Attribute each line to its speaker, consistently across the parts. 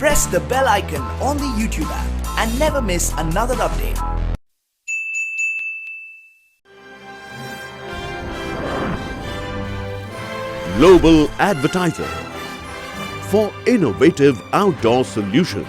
Speaker 1: press the bell icon on the YouTube app and never miss another update.
Speaker 2: Global Advertiser for innovative outdoor solutions.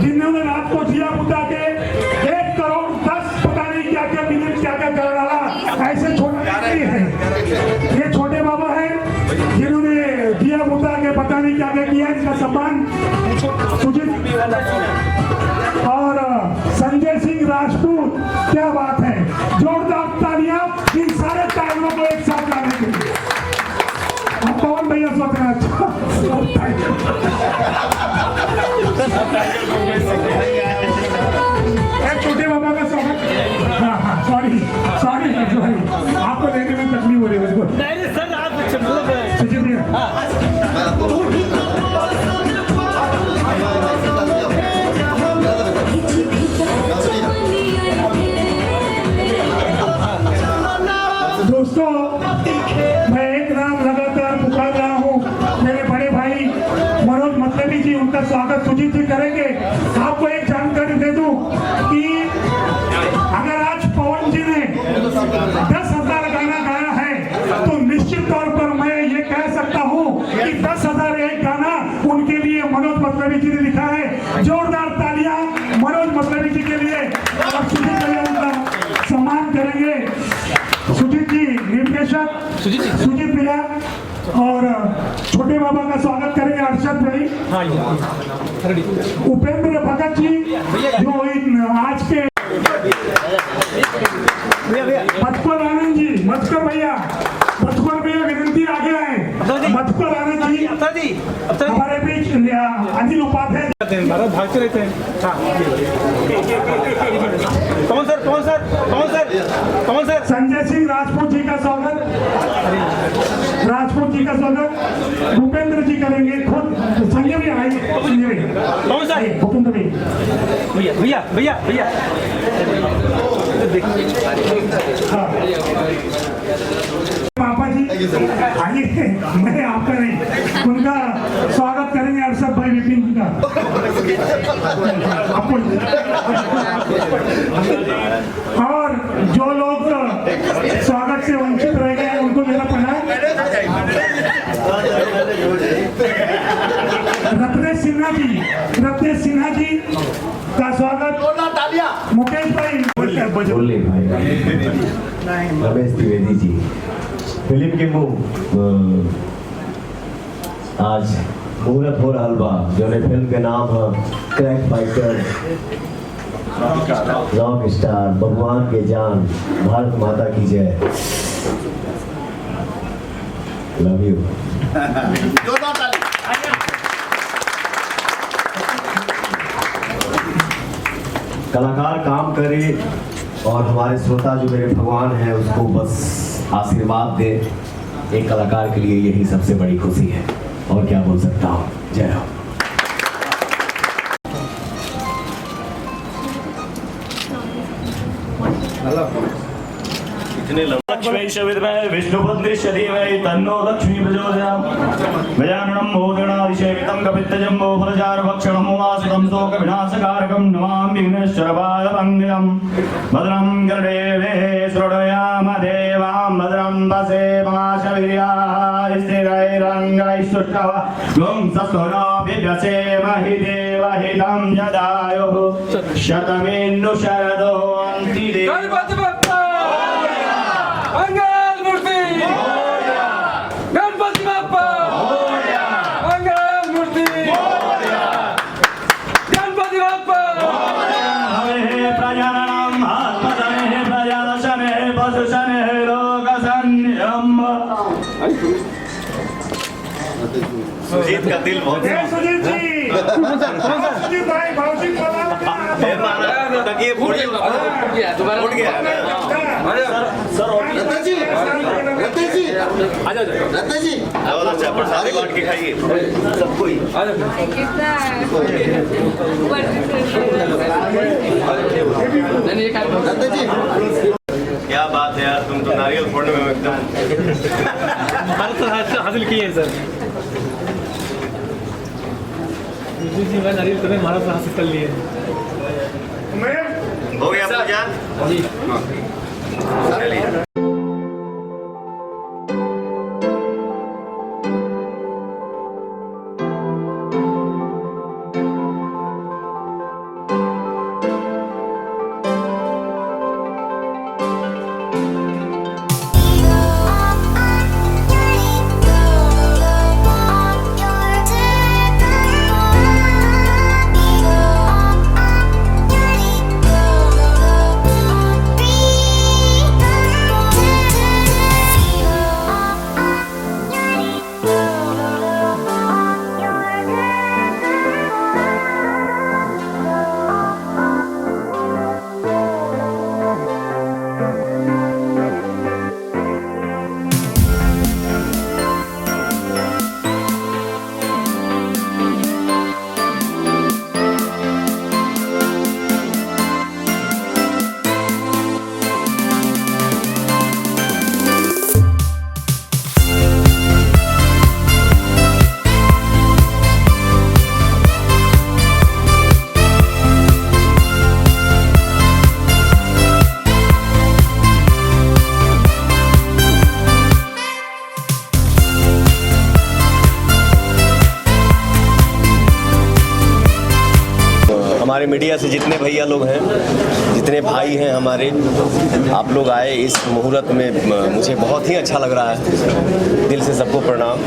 Speaker 3: जिन्होंने रात को दिया बुता के 1 करोड़ 10 पता नहीं क्या क्या मिनट क्या क्या कर डाला, ऐसे छोटे हैं। ये छोटे बाबा हैं जिन्होंने दिया बुता के पता नहीं क्या क्या किया। इसका सम्मान सुजीत और संजय सिंह राजपूत, क्या बात है, जोरदार तालियां इन सारे टाइगरों को एक साथ लाने के लिए। अब पवन भैया सोच रहे छोटे बाबा का स्वागत। हाँ सॉरी आपको देने में तकलीफ हो रही है मुझको। नहीं सर आप सुजीत भैया सुजीत भैया और छोटे बाबा का स्वागत करेंगे अरशद भाई। उपेंद्र भगत जी जो आज के मधुकर आनंद जी, मधुकर भैया विनती आगे आए। मधुकर आनंद जी हमारे बीच अनिल उपाध्याय
Speaker 4: भागते रहते हैं। कौन सर?
Speaker 3: संजय सिंह राजपूत जी का स्वागत। भूपेंद्र जी करेंगे खुद। संजय भी आएंगे।
Speaker 4: कौन सा?
Speaker 3: भूपेंद्र भी।
Speaker 4: भैया
Speaker 3: हाँ। पापा जी आइए, मैं आपका नहीं उनका स्वागत करेंगे अरशद भाई विपिन जी का। और जो लोग स्वागत से वंचित रह गए उनको मेरा प्रणाम। रत्नेश सिन्हा जी का स्वागत। मुकेश भाई
Speaker 5: बोले भाई रमेश द्विवेदी जी फिल्म के आज मुहूर्त हो रहा बा जो फिल्म के नाम है क्रैक फाइटर रॉक स्टार भगवान के जान भारत माता की जय। Love you. कलाकार काम करे और हमारे श्रोता जो मेरे भगवान हैं उसको बस आशीर्वाद दे। एक कलाकार के लिए यही सबसे बड़ी खुशी है और क्या बोल सकता हूँ। जय हो।
Speaker 6: लक्ष्मीशविद्महे विष्णुपत्नीश्वरीमहि तन्नो लक्ष्मी प्रचोदयात्। गजाननं मोदनादिसेवितं कपित्थजम्बो फलचारुभक्षणं वासुतं शोकविनाशकारकं नमामि विघ्नेश्वरपाद वन्द्यं। भद्रं गरुडेभिः शृणुयाम देवां भद्रं वसेमाशवीर्याः स्थिरैरङ्गैस्तुष्टवा गुं सस्तुनोऽभिव्यसेमहि देवहितं यदायुः शतमेन्दु शरदो अन्ति सुजीत का दिल बहुत
Speaker 3: सुजीत जी सुजीत भाई भावजी
Speaker 6: उठ गया प्रसाद बांट के खाइए सबको ही। क्या बात है यार, तुम तो नारियल फोड़ने में एकदम
Speaker 4: हासिल किए हैं सर। जी मैं नारियल तुम्हें महाराज हासिल कर लिए।
Speaker 6: हो गया पूजा जी। चलिए हमारे मीडिया से जितने भैया लोग हैं, जितने भाई हैं हमारे, आप लोग आए इस मुहूर्त में, मुझे बहुत ही अच्छा लग रहा है। दिल से सबको प्रणाम।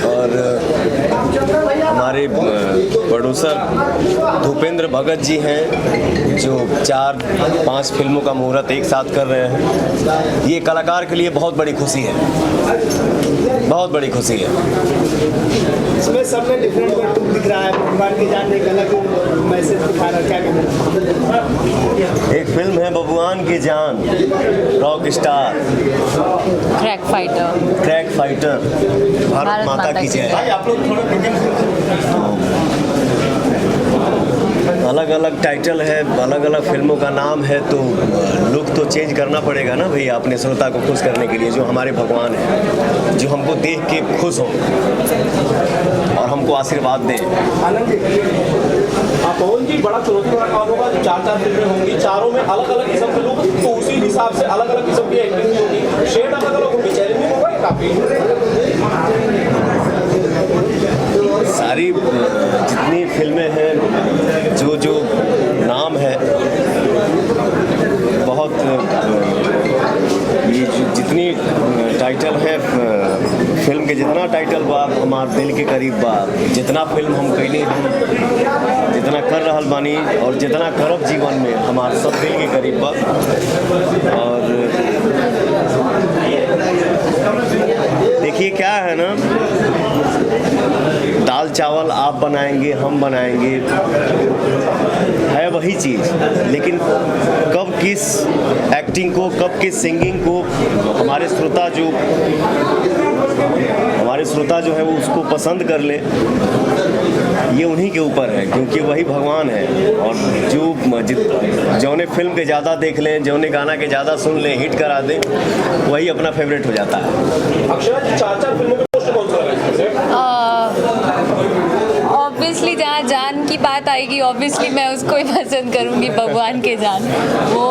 Speaker 6: और हमारे प्रोड्यूसर भूपेंद्र भगत जी हैं जो 4-5 फिल्मों का मुहूर्त एक साथ कर रहे हैं। ये कलाकार के लिए बहुत बड़ी खुशी है, बहुत बड़ी खुशी है।
Speaker 7: इसमें सब में डिफरेंट दिख रहा है, भगवान की जान एक अलग मैसेज दिखा रहा है, क्या कहना?
Speaker 6: एक फिल्म है बबुआन की जान, rock star,
Speaker 8: crack fighter,
Speaker 6: Bharat माता की जय। अलग अलग टाइटल है, अलग अलग फिल्मों का नाम है, तो लुक तो चेंज करना पड़ेगा ना भैया, अपने श्रोता को खुश करने के लिए, जो हमारे भगवान हैं, जो हमको देख के खुश हों और हमको आशीर्वाद दें।
Speaker 7: आनंद जी, पवन जी, बड़ा चुनौती वाला काम होगा। 4 फिल्में होंगी, चारों में अलग अलग किस्म के लोग, तो उसी हिसाब से अलग अलग किस्म की एक्टिंग होगी, शेड अलग अलग होगी, चैलेंजिंग होगा ये काफी।
Speaker 6: सारी जितनी फिल्में हैं, जो नाम है, बहुत ये जितनी टाइटल है फिल्म के, जितना टाइटल बा हमारे दिल के करीब बा, जितना फिल्म हम कैली, हम जितना कर रहल बानी और जितना करब जीवन में, हमारे सब दिल के करीब बा। और देखिए क्या है ना, दाल चावल आप बनाएंगे, हम बनाएंगे, है वही चीज़, लेकिन कब किस एक्टिंग को, कब किस सिंगिंग को हमारे श्रोता जो है वो उसको पसंद कर ले, ये उन्हीं के ऊपर है, क्योंकि वही भगवान है। और जौने फिल्म के ज़्यादा देख लें, जौने गाना के ज़्यादा सुन लें, हिट करा दें, वही अपना फेवरेट हो जाता है।
Speaker 7: अक्षरा जी, 4 फिल्मों में कौन सा
Speaker 8: ऑब्वियसली जहाँ जान की बात आएगी, ऑब्वियसली मैं उसको ही पसंद करूँगी, भगवान के जान। वो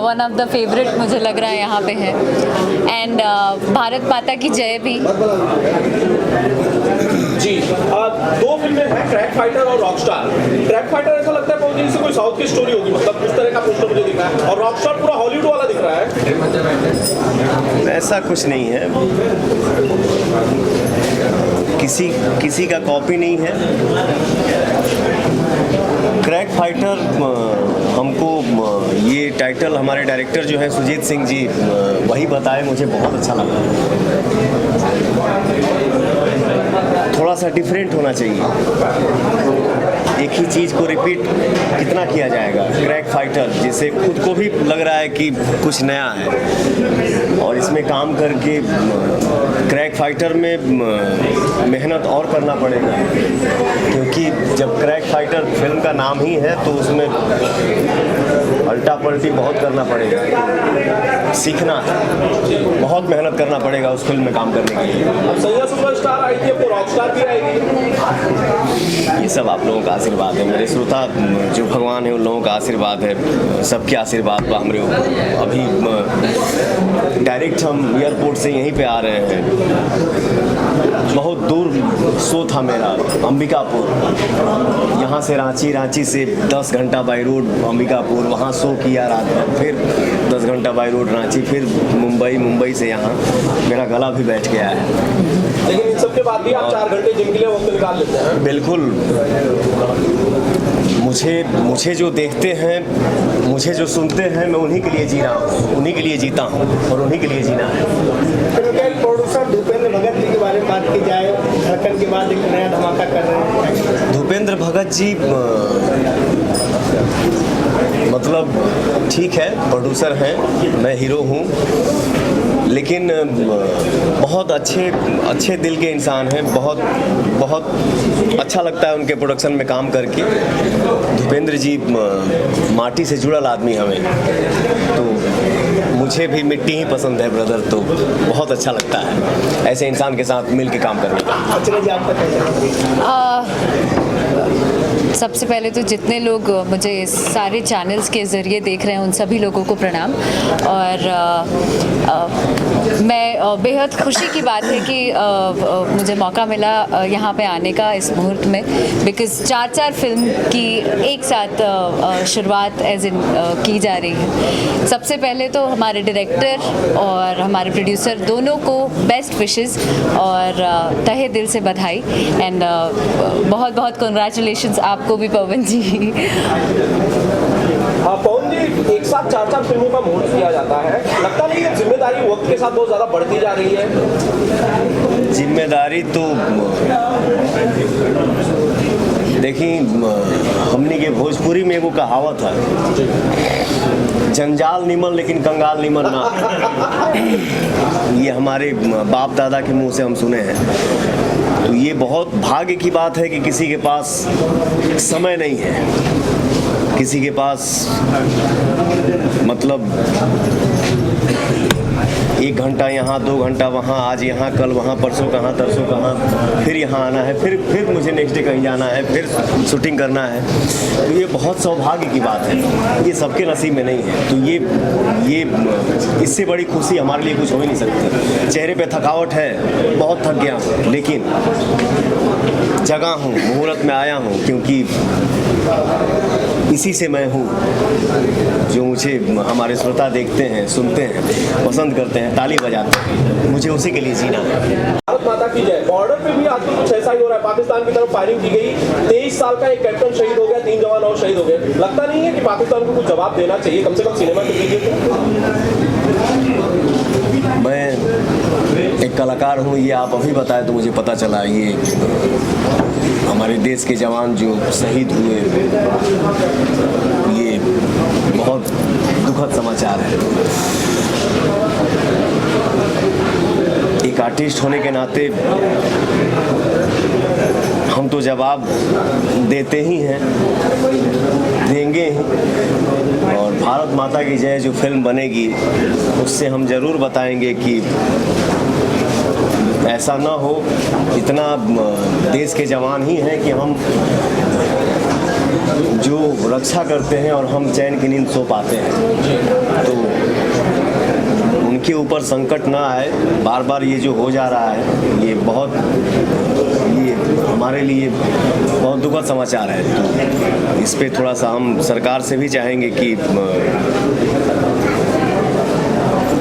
Speaker 8: वन ऑफ द फेवरेट मुझे लग रहा है यहाँ पे है। एंड भारत माता की जय भी।
Speaker 7: जी, 2 फिल्में हैं, क्रैक फाइटर और रॉक स्टार। क्रैक फाइटर ऐसा लगता है पवन जी से कोई साउथ की स्टोरी होगी, मतलब उस तरह का पोस्टर मुझे दिख रहा है, और रॉक स्टार पूरा हॉलीवुड वाला दिख रहा है।
Speaker 6: ऐसा कुछ नहीं है, किसी का कॉपी नहीं है। क्रैक फाइटर हमको ये टाइटल हमारे डायरेक्टर जो है सुजीत सिंह जी वही बताए, मुझे बहुत अच्छा लगा। थोड़ा सा डिफरेंट होना चाहिए, एक ही चीज़ को रिपीट कितना किया जाएगा। क्रैक फाइटर जिससे खुद को भी लग रहा है कि कुछ नया है, और इसमें काम करके क्रैक फाइटर में मेहनत और करना पड़ेगा, क्योंकि जब क्रैक फाइटर फिल्म का नाम ही है तो उसमें अल्टा पल्टी बहुत करना पड़ेगा, सीखना है, बहुत मेहनत करना पड़ेगा उस फिल्म में काम करने के लिए।
Speaker 7: सैया सुपरस्टार आई थी, अब रॉक स्टार भी आएगी।
Speaker 6: ये सब आप लोगों का आशीर्वाद है, मेरे श्रोता जो भगवान है उन लोगों का आशीर्वाद है, सबके आशीर्वाद बा हमारे ऊपर। अभी डायरेक्ट हम एयरपोर्ट से यहीं पे आ रहे हैं, बहुत दूर शो था मेरा अंबिकापुर, यहाँ से रांची से 10 घंटा बाई रोड अंबिकापुर, वहाँ शो किया रात में, फिर 10 घंटा बाई रोड रांची, फिर मुंबई से यहाँ। मेरा गला भी बैठ गया है,
Speaker 7: लेकिन इन सब के बाद भी आप 4 घंटे जिम के लिए वक्त निकाल लेते हैं।
Speaker 6: बिल्कुल। मुझे जो देखते हैं, मुझे जो सुनते हैं, मैं उन्हीं के लिए जी रहा हूँ, उन्हीं के लिए जीता हूँ और उन्हीं के लिए जीना है।
Speaker 7: प्रोड्यूसर भूपेंद्र भगत जी के बारे में बात की जाए, धड़कन के बाद एक नया धमाका कर रहे हैं।
Speaker 6: भूपेंद्र भगत जी मतलब ठीक है, प्रोड्यूसर हैं, मैं हीरो हूँ, लेकिन बहुत अच्छे दिल के इंसान हैं, बहुत अच्छा लगता है उनके प्रोडक्शन में काम करके। भूपेंद्र जी माटी से जुड़ल आदमी हमें, तो मुझे भी मिट्टी ही पसंद है ब्रदर, तो बहुत अच्छा लगता है ऐसे इंसान के साथ मिल के काम करने का।
Speaker 8: सबसे पहले तो जितने लोग मुझे सारे चैनल्स के ज़रिए देख रहे हैं उन सभी लोगों को प्रणाम। और मैं बेहद खुशी की बात है कि मुझे मौका मिला यहाँ पे आने का इस मुहूर्त में, बिकॉज़ 4 फिल्म की एक साथ शुरुआत एज इन की जा रही है। सबसे पहले तो हमारे डायरेक्टर और हमारे प्रोड्यूसर दोनों को बेस्ट विशेस और तहे दिल से बधाई एंड बहुत बहुत कॉन्ग्रेचुलेशंस आपको भी पवन जी।
Speaker 7: हाँ पवन जी, एक साथ 4 फिल्मों का मुहूर्त किया जाता है, लगता नहीं है जिम्मेदारी वक्त के साथ बहुत ज़्यादा बढ़ती जा रही है?
Speaker 6: जिम्मेदारी तो देखिए, हमने के भोजपुरी में एगो कहावत है, जंजाल निमन लेकिन कंगाल निमन ना। ये हमारे बाप दादा के मुंह से हम सुने हैं। तो ये बहुत भाग्य की बात है कि किसी के पास समय नहीं है, किसी के पास मतलब 1 घंटा यहाँ 2 घंटा वहाँ, आज यहाँ कल वहाँ, परसों कहाँ तरसों कहाँ, फिर यहाँ आना है, फिर मुझे नेक्स्ट डे कहीं जाना है, फिर शूटिंग करना है। तो ये बहुत सौभाग्य की बात है, ये सबके नसीब में नहीं है। तो ये इससे बड़ी खुशी हमारे लिए कुछ हो ही नहीं सकती। चेहरे पे थकावट है, बहुत थक गया हूँ, लेकिन जगा हूँ, मुहूर्त में आया हूँ, क्योंकि इसी से मैं हूँ जो मुझे हमारे श्रोता देखते हैं, सुनते हैं, पसंद करते हैं, ताली बजाते हैं। मुझे उसी के लिए जीना है।
Speaker 7: भारत माता की जय। बॉर्डर पे भी आजकल कुछ ऐसा ही हो रहा है, पाकिस्तान की तरफ फायरिंग की गई, 23 साल का एक कैप्टन शहीद हो गया, 3 जवान और शहीद हो गए। लगता नहीं है कि पाकिस्तान को कुछ जवाब देना चाहिए, कम से कम सिनेमा के लीजिए?
Speaker 6: मैं एक कलाकार हूँ, ये आप अभी बताए तो मुझे पता चला। ये हमारे देश के जवान जो शहीद हुए, ये बहुत दुखद समाचार है। एक आर्टिस्ट होने के नाते हम तो जवाब देते ही हैं, देंगे ही। और भारत माता की जय जो फिल्म बनेगी उससे हम ज़रूर बताएंगे कि ऐसा ना हो, इतना देश के जवान ही हैं कि हम जो रक्षा करते हैं और हम चैन की नींद सो पाते हैं। तो उनके ऊपर संकट ना आए, बार बार ये जो हो जा रहा है ये हमारे लिए बहुत दुखद समाचार है। तो इस पे थोड़ा सा हम सरकार से भी चाहेंगे कि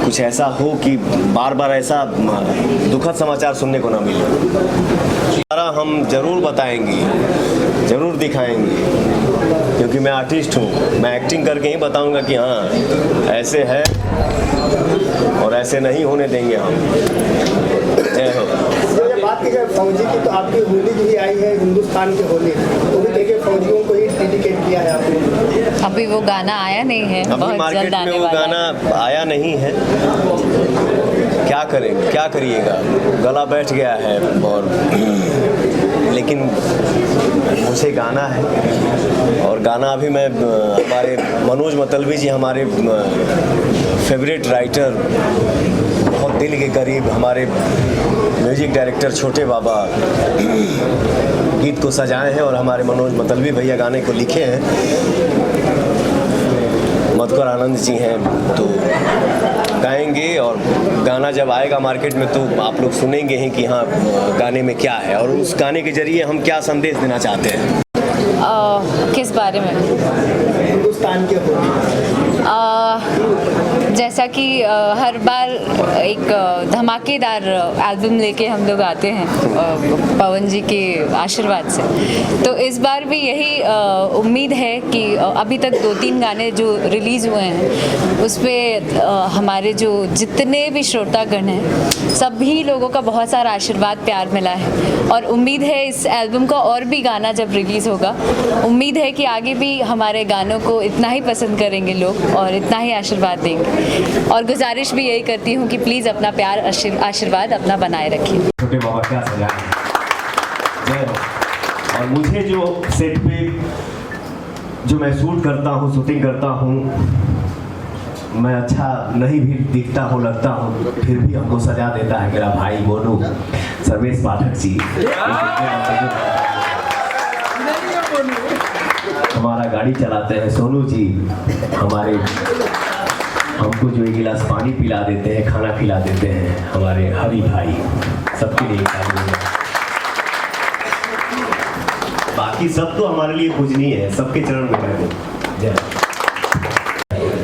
Speaker 6: कुछ ऐसा हो कि बार बार ऐसा दुखद समाचार सुनने को ना मिले। हम जरूर बताएंगे, जरूर दिखाएंगे, क्योंकि मैं आर्टिस्ट हूँ। मैं एक्टिंग करके ही बताऊंगा कि हाँ ऐसे है और ऐसे नहीं होने देंगे हम। जय हो।
Speaker 9: बात की जाए फौजी की, तो आपकी होली भी आई है, हिंदुस्तान की होली, तो भी देखिए फौजियों को ही डेडिकेट किया है आपने।
Speaker 8: अभी वो गाना आया नहीं है,
Speaker 6: अभी मार्केट में वो गाना आया नहीं है। क्या करेंगे, क्या करिएगा, गला बैठ गया है। और लेकिन मुझे गाना है, और गाना अभी मैं हमारे मनोज मतलबी जी, हमारे फेवरेट राइटर, बहुत दिल के करीब, हमारे म्यूजिक डायरेक्टर छोटे बाबा गीत को सजाए हैं और हमारे मनोज मतलबी भैया गाने को लिखे हैं। मधुकर आनंद जी हैं, तो गाएंगे। और गाना जब आएगा मार्केट में तो आप लोग सुनेंगे ही कि हाँ गाने में क्या है और उस गाने के जरिए हम क्या संदेश देना चाहते हैं।
Speaker 8: किस बारे में?
Speaker 9: हिंदुस्तान के
Speaker 8: जैसा कि हर बार एक धमाकेदार एल्बम लेके हम लोग आते हैं पवन जी के आशीर्वाद से, तो इस बार भी यही उम्मीद है कि अभी तक 2-3 गाने जो रिलीज़ हुए हैं उस पर हमारे जो जितने भी श्रोतागण हैं सभी लोगों का बहुत सारा आशीर्वाद प्यार मिला है। और उम्मीद है इस एल्बम का और भी गाना जब रिलीज़ होगा, उम्मीद है कि आगे भी हमारे गानों को इतना ही पसंद करेंगे लोग और इतना ही आशीर्वाद देंगे। और गुजारिश भी यही करती हूँ कि प्लीज़ अपना प्यार आशीर्वाद अपना बनाए रखिए।
Speaker 5: छोटे बाबा क्या सजाए। जय हो। और मुझे जो सेट पे जो मैं शूट करता हूँ, शूटिंग करता हूँ, मैं अच्छा नहीं भी दिखता हूँ, लगता हूँ, फिर भी हमको सजा देता है मेरा भाई मोनू सर्वेश पाठक जी। हमारा गाड़ी चलाते हैं सोनू जी, हमारे हमको जो एक गिलास पानी पिला देते हैं, खाना खिला देते हैं, हमारे हरी भाई, सबके लिए बाकी सब तो हमारे लिए पूजनीय है, सबके चरण में कर दो जय।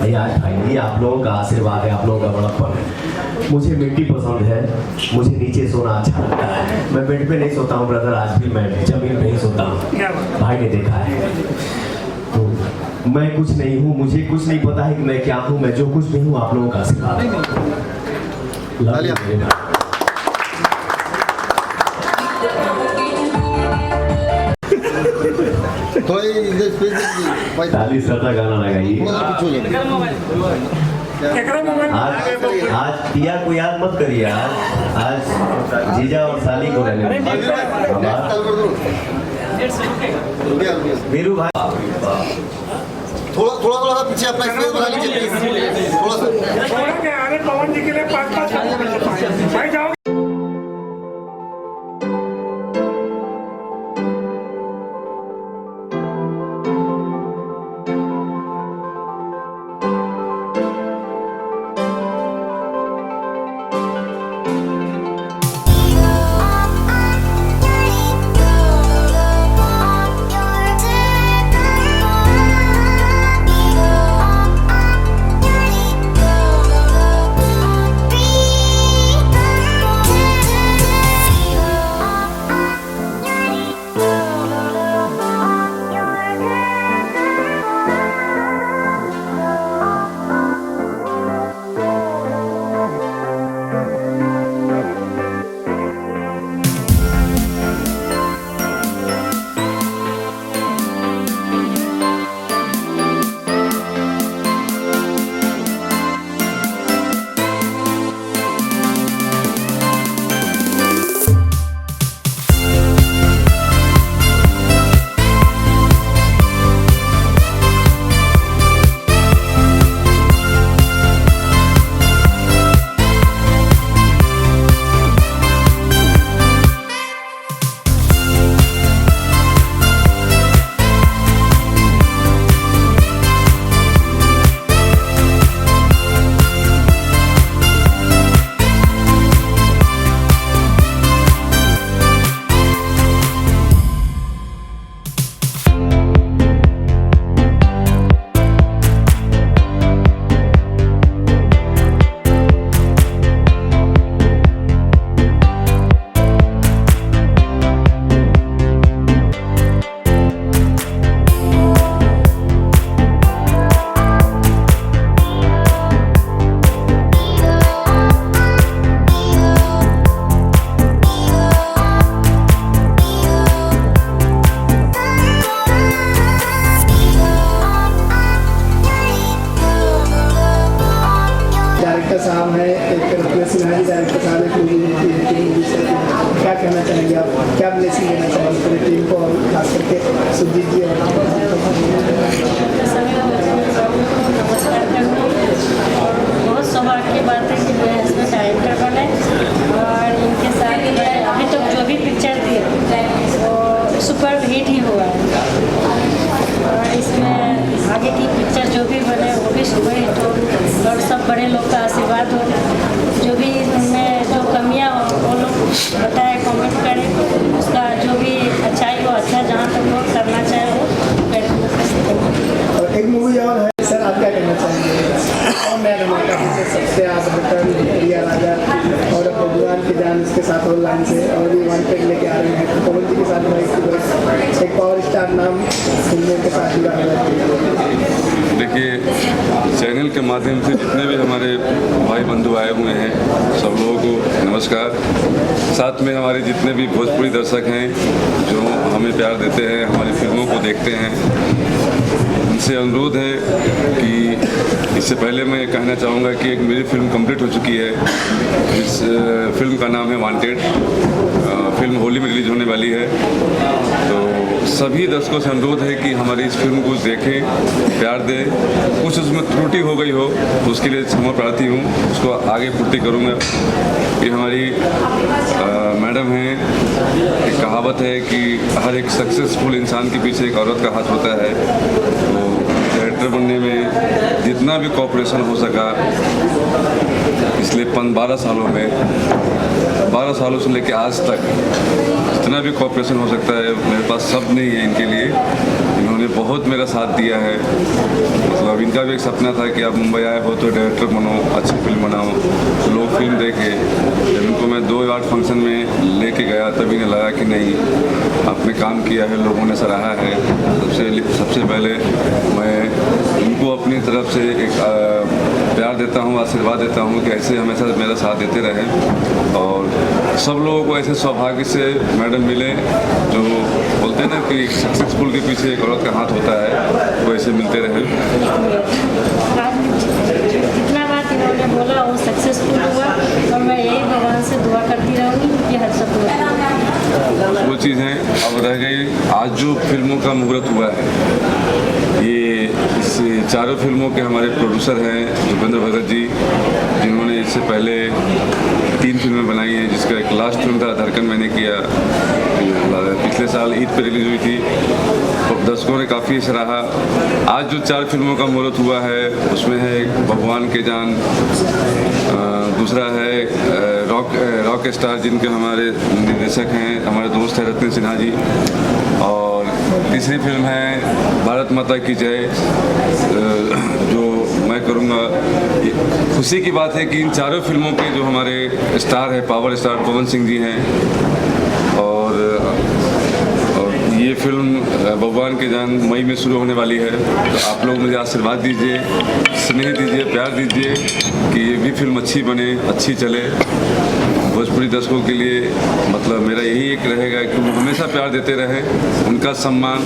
Speaker 5: भैया भाई ये आप लोगों का आशीर्वाद है, आप लोगों का बड़ापन है। मुझे मिट्टी पसंद है, मुझे नीचे सोना अच्छा लगता है। मैं बेड पे नहीं सोता हूँ ब्रदर, आज भी मैं जमीन पे ही सोता हूँ, भाई ने देखा है। तो मैं कुछ नहीं हूँ, मुझे कुछ नहीं पता है कि मैं क्या हूँ, मैं जो कुछ भी हूँ आप लोगों का आशीर्वाद है। ताली सरदा गाना लगाइए। आज पिया को याद मत करिए, आज जीजा और साली को रहने वीरू भाई
Speaker 10: थोड़ा पीछे अपना स्पेस बना लीजिए थोड़ा सा।
Speaker 3: अरे पवन जी के लिए 5-5 भाई जाओ। क्या कहना चाहेंगे आप, क्या ब्लेसिंग देना चाहेंगे पूरी टीम को और खास करके सुजीत जी और
Speaker 11: बहुत सौभाग्य की बात है कि मैं इसमें डायरेक्टर बने और इनके साथ अभी तक जो भी पिक्चर थी वो सुपर हिट ही हुआ है और इसमें आगे की पिक्चर जो भी बने वो भी सुपर हिट हो और सब बड़े लोग का आशीर्वाद हो। जो भी उनमें जो कमियां हो वो लोग बताए, कमेंट करें, उसका जो भी अच्छाई हो अच्छा, जहाँ तक वो करना चाहे वो।
Speaker 9: और एक मूवी और है सर, आप क्या कहना चाहेंगे? और मैं रमाका सबसे आप रिया राजा और भगवान की जान इसके साथ और लाइन से और भी वांटेड लेके आ रहे हैं, तो पवन जी के साथ एक पावर स्टार नाम फिल्मों के साथ जुड़ा है।
Speaker 12: देखिए, चैनल के माध्यम से जितने भी हमारे भाई बंधु आए हुए हैं सब लोगों को नमस्कार। साथ में हमारे जितने भी भोजपुरी दर्शक हैं जो हमें प्यार देते हैं, हमारी फिल्मों को देखते हैं, उनसे अनुरोध है कि इससे पहले मैं कहना चाहूँगा कि एक मेरी फिल्म कंप्लीट हो चुकी है। इस फिल्म का नाम है वांटेड। फिल्म होली में रिलीज होने वाली है, तो सभी दर्शकों से अनुरोध है कि हमारी इस फिल्म को देखें, प्यार दें। कुछ उसमें त्रुटि हो गई हो तो उसके लिए क्षमा प्रार्थी हूँ, उसको आगे पूर्ति करूँगा। ये हमारी मैडम हैं, एक कहावत है कि हर एक सक्सेसफुल इंसान के पीछे एक औरत का हाथ होता है। तो डायरेक्टर बनने में जितना भी कोऑपरेशन हो सका पिछले 12 सालों में, 12 सालों से लेकर आज तक जितना भी कोऑपरेशन हो सकता है मेरे पास सब नहीं है इनके लिए। इन्होंने बहुत मेरा साथ दिया है। मतलब इनका भी एक सपना था कि आप मुंबई आए हो तो डायरेक्टर बनो, अच्छी फिल्म बनाओ, लोग फिल्म देखे। जब इनको मैं 2 आर्ट फंक्शन में लेके गया तभी इन्हें लगा कि नहीं, आपने काम किया है, लोगों ने सराहा है। सबसे पहले मैं इनको अपनी तरफ से एक प्यार देता हूँ, आशीर्वाद देता हूँ कि ऐसे हमेशा मेरा साथ देते रहें और सब लोगों को ऐसे सौभाग्य से मैडम मिले जो बोलते हैं ना कि सक्सेसफुल के पीछे एक औरत का हाथ होता है, वो ऐसे मिलते रहे।
Speaker 11: जितना बात इन्होंने बोला वो सक्सेसफुल हुआ और मैं यही भगवान से दुआ करती रहूँगी कि हर सब
Speaker 12: वो चीज़ें अब रह गई। आज जो फिल्मों का मुहूर्त हुआ है, ये इस चारों फिल्मों के हमारे प्रोड्यूसर हैं भूपेंद्र भगत जी, जिन्होंने इससे पहले 3 फिल्में बनाई हैं, जिसका एक लास्ट फिल्म था धड़कन मैंने किया, पिछले साल ईद पर रिलीज हुई थी, तो दर्शकों ने काफ़ी सराहा। आज जो 4 फिल्मों का मुहूर्त हुआ है उसमें है एक भगवान के जान, दूसरा है रॉक स्टार जिनके हमारे निर्देशक हैं हमारे दोस्त हैं रत्न सिन्हा जी, और तीसरी फिल्म है भारत माता की जय, जो मैं करूँगा। खुशी की बात है कि इन चारों फिल्मों के जो हमारे स्टार हैं, पावर स्टार पवन सिंह जी हैं, और ये फिल्म भगवान के जान मई में शुरू होने वाली है। तो आप लोग मुझे आशीर्वाद दीजिए, स्नेह दीजिए, प्यार दीजिए कि ये भी फिल्म अच्छी बने, अच्छी चले। भोजपुरी दर्शकों के लिए मतलब मेरा यही एक रहेगा कि वो हमेशा प्यार देते रहें, उनका सम्मान,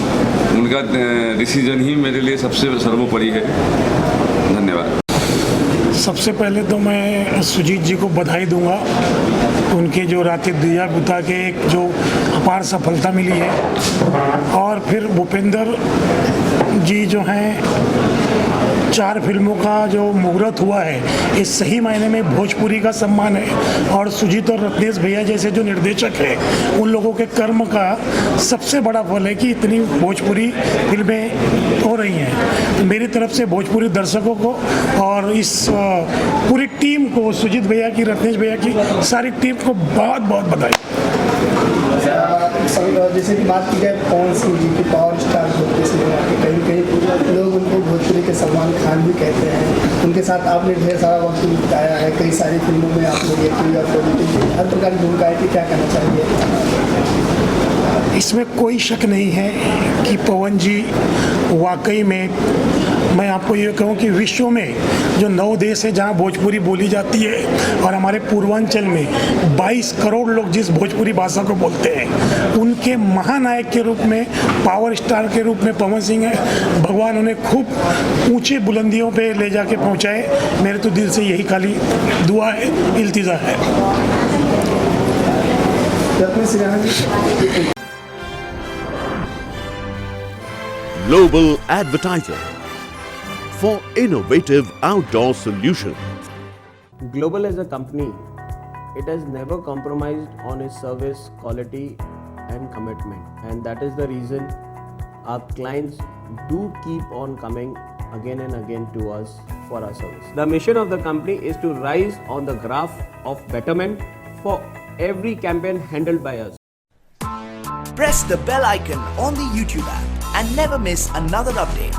Speaker 12: उनका डिसीजन ही मेरे लिए सबसे सर्वोपरि है। धन्यवाद।
Speaker 3: सबसे पहले तो मैं सुजीत जी को बधाई दूंगा, उनके जो रात दिया बुता के एक जो अपार सफलता मिली है, और फिर भूपेंद्र जी जो हैं 4 फिल्मों का जो मुहूर्त हुआ है, इस सही मायने में भोजपुरी का सम्मान है, और सुजीत और रत्नेश भैया जैसे जो निर्देशक हैं उन लोगों के कर्म का सबसे बड़ा फल है कि इतनी भोजपुरी फिल्में हो रही हैं। तो मेरी तरफ से भोजपुरी दर्शकों को और इस पूरी टीम को, सुजीत भैया की, रत्नेश भैया की, सारी टीम को बहुत बहुत बधाई।
Speaker 9: जैसे कि बात की जाए पवन सिंह जी की, पावर स्टार भोजपुरी सिनेमा के, कहीं कहीं लोग उनको भोजपुरी के सलमान खान भी कहते हैं। उनके साथ आपने ढेर सारा वक्त बिताया है, कई सारी फिल्मों में आप लोग एक्टिंग और पॉजिटिव हर प्रकार की भूमिका है, क्या कहना चाहिए?
Speaker 3: इसमें कोई शक नहीं है कि पवन जी वाकई में, मैं आपको ये कहूँ कि विश्व में जो 9 देश है जहाँ भोजपुरी बोली जाती है, और हमारे पूर्वांचल में 22 करोड़ लोग जिस भोजपुरी भाषा को बोलते हैं, उनके महानायक के रूप में, पावर स्टार के रूप में पवन सिंह है। भगवान उन्हें खूब ऊंची बुलंदियों पे ले जाके पहुँचाए। मेरे तो दिल से यही खाली दुआ है, इल्तिजा है।
Speaker 2: Global Advertiser for innovative outdoor solutions.
Speaker 13: Global as a company, it has never compromised on its service quality and commitment, and that is the reason our clients do keep on coming again and again to us for our service. The mission of the company is to rise on the graph of betterment for every campaign handled by us.
Speaker 1: Press the bell icon on the YouTube app and never miss another update.